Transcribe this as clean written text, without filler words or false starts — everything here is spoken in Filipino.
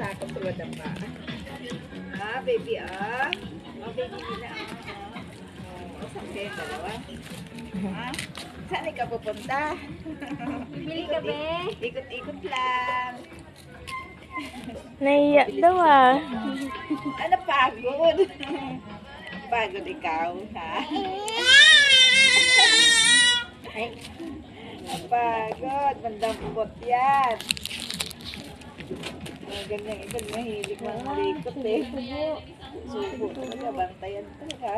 takot sa wadapa. Ah, baby, ah. Oh, baby nila, oh, saan kayo dalawa? Ha? Saan ka pupunta? Bili ka, be? Ikot-ikot lang. Naiyak daw ah. Ano, pagod? Pagod ikaw, ha? Ay, pagod. Mandampot yan. Ganyan, ito mahilig mga malikot eh. Subo talaga, bantayan talaga.